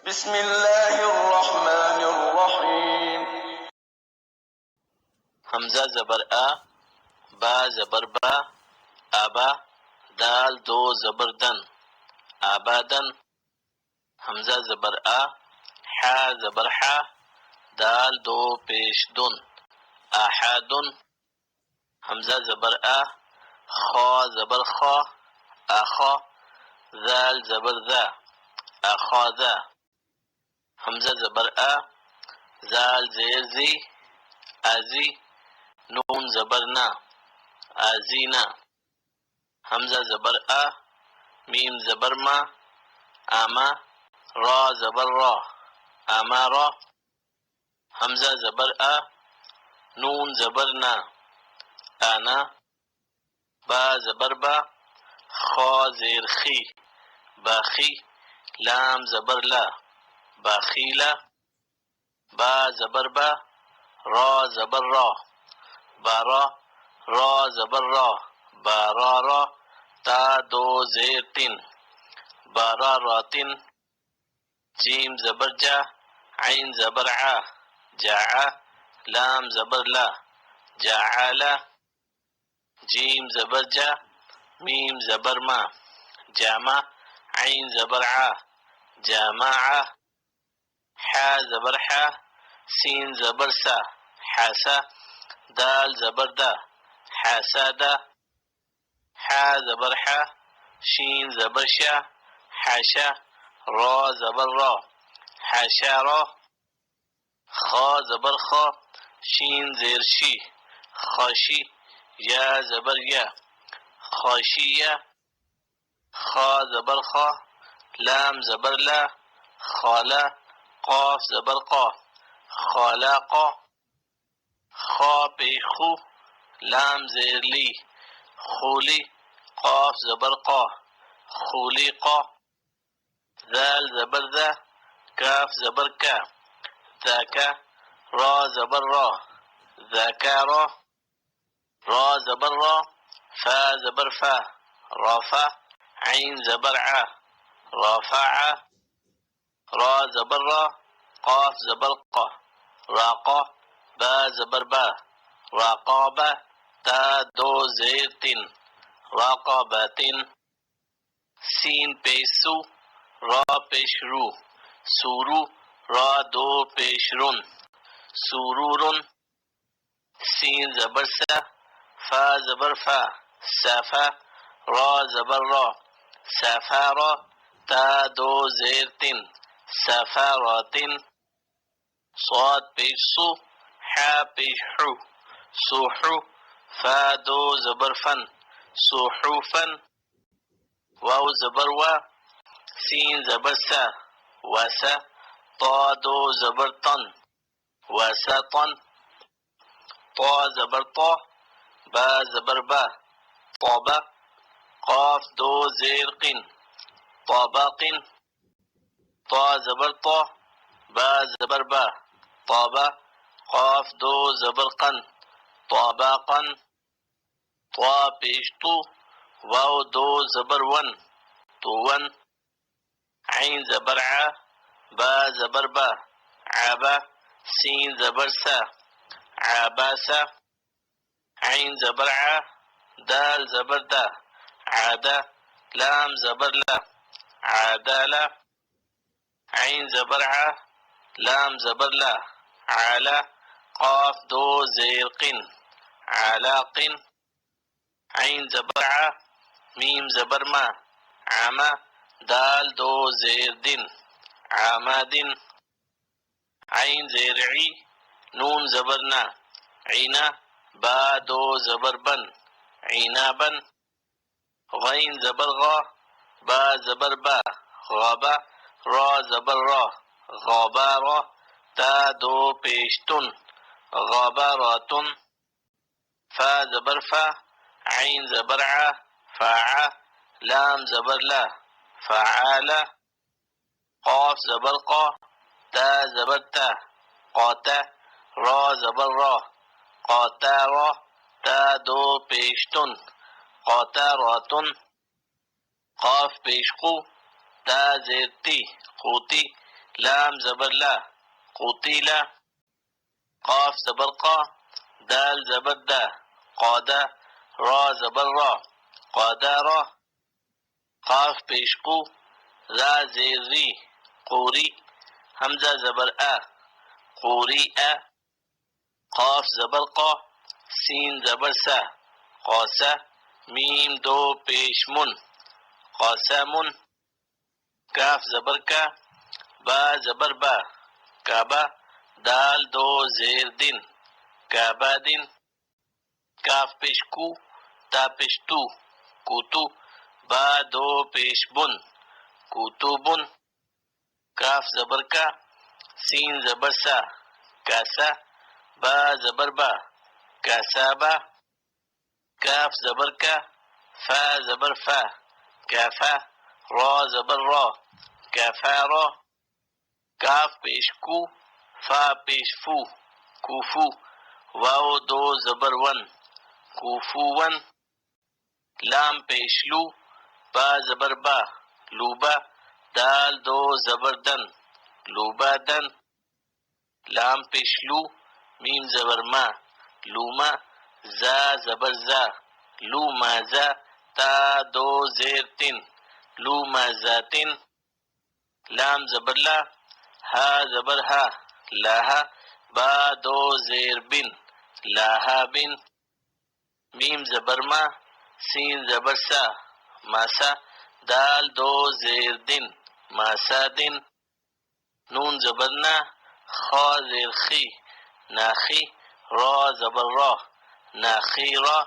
بسم اللہ الرحمن الرحیم. حمزہ زبر آ، با زبر با، آبا، دال دو زبر دن، آبادن. حمزہ زبر آ، حا زبر حا، دال دو پیش دن، آحادن. حمزہ زبر آ، خا زبر خا، آخا، ذال زبر ذا، آخاذا. حمزہ زبر آ، زال زیر زی، آزی، نون زبر نا، آزینا. حمزہ زبر آ، میم زبر ما، آما، را زبر را، آمارا. حمزہ زبر آ، نون زبر نا، آنا. با زبر با، خا زیر خی، باخی، لام زبر لا، باخیلا. با زبر با، را زبر را، بارا، را زبر را، بارارا. تا دو زیر تن، باراراتن. جیم زبر جا، عین زبر عا، جاعا، لام زبر لا، جاعالا. جیم زبر جا، میم زبر ما، جامع، عین زبر عا، جامعا. حا زبر حا، سین زبر سا، حاسا، دال زبر دا، حاسادا. حا زبر حا، شین زبر شا، حاشا، را زبر را، حاشارا. خا زبر خا، شین زیر شی، خاشی، یا زبر یا، خاشیہ. خا زبر خا، لام زبر لا، خالا، قاف زبر قا، خالاقا. خا پیش خو، لام زیر لی، خولی، قاف زبر قا، خولیقا. ذال زبر ذا، کاف زبر کا، ذاکا، را زبر را، ذاکارا. را زبر را، فا زبر فا، رافع، عین زبر عا، رافعا. را زبر را، قاف زبر قا، راقا، با زبر با، راقابا. تا دو زیر تن، راقاباتن. سین پیش سو، را پیش رو، سورو، را دو پیش رن، سورورن. سین زبر سا، فا زبر فا، سافا، را زبر را، سافارا. تا دو زیر تن، سافاراتن. صاد پیش سو، حا پیش حو، سوحو، فا دو زبر فن، سوحوفن. واو زبر وا، سین زبر سا، واسا، طا دو زبر طن، واسطن. طا زبر طا، با زبر با، طابا، قاف دو زیر قن، طاباقن. طا زبر طا، با زبر با، طابا، قاف دو زبر قن، طاباقن. طا پیش تو، واو دو زبر ون، توون. عین زبر عا، با زبر با، عابا، سین زبر سا، عاباسا. عین زبر عا، دال زبر دا، عادا، لام زبر لا، عادالا. عین زبر عا، لام زبر لا، عالا، قاف دو زیر قن، عالاقن. عین زبر عا، میم زبر ما، عاما، دال دو زیر دن، عامادن. عین زیر عی، نون زبر نا، عینا، با دو زبر بن، عینابن. غین زبر غا، با زبر با، غابا، را زبر را، غابارا. تا دو پیشتن، غاباراتن. فا زبر فا، عین زبر عا، فاعا، لام زبر لا، فعالا. قاف زبر قا، تا زبر تا، قاتا، را زبر را، قاتارا. تا دو پیشتن، قاتاراتن. قاف پیش قو، تا زیر تی، قوتی، لام زبر لا قتیلا، قاف زبر قا، دال زبر دا قادا، را زبر را قادارا، قاف پیشقو، را زیر ری قوری، حمزہ زبر ا قوری ا، قاف زبر قا، سین زبر سا قاسا، میم دو پیش من قاسمن، کاف زبر کا، با زبر با کعبہ، دال دو زیر دن کعبہ دن، کاف پیش کو، تا پیش تو کوتو، با دو پیش بن کوتوبن، کاف زبر کا، سین زبر سا کاسا، با زبر با کاسابا، کاف زبر کا، فا زبر فا کافا، را زبر را کافارا، کاف پیش کو، فا پیش فو کوفو، واو دو زبر ون کوفون، لام پیش لو، با زبر با لوبا، دال دو زبر دن لوبا دن، لام پیش لو، میم زبر ما لوما، زا زبر زا لوما زا، تا دو زیر تن لوما زاتن، لام زبر لا، ہا زبر ہا لاہا، با دو زیر بن لاہا بن، میم زبر ما، سین زبر سا ماسا، دال دو زیر دن ماسا دن، نون زبر نا، خا زیر خی ناخی، را زبر را ناخی را،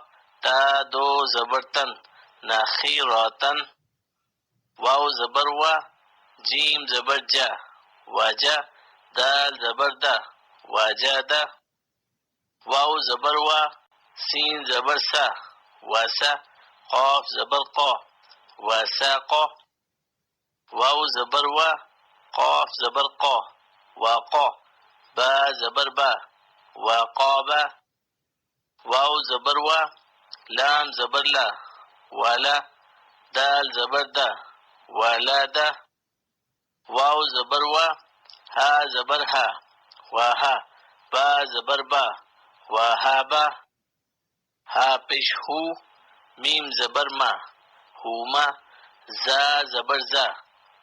تا دو زبر تن ناخی راتن، واو زبر وا، جیم زبر جا واجا، دال زبر دا واجا دا، واو زبر وا، سین زبر سا واسا، قاف زبر قا واساقا، واو زبر وا، قاف زبر قا واقا، با زبر با واقابا، واو زبر وا، لام زبر لا والا، دال زبر دا والا دا، واو زبر وا، ہا زبر ہا واہا، با زبر با واہابا، ہا پیش ہو، میم زبر ما ہوما، زا زبر زا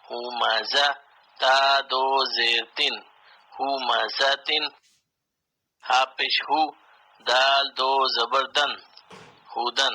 ہوما زا، تا دو زیر تن ہوما زاتن، ہا پیش ہو، دال دو زبر دن ہودن،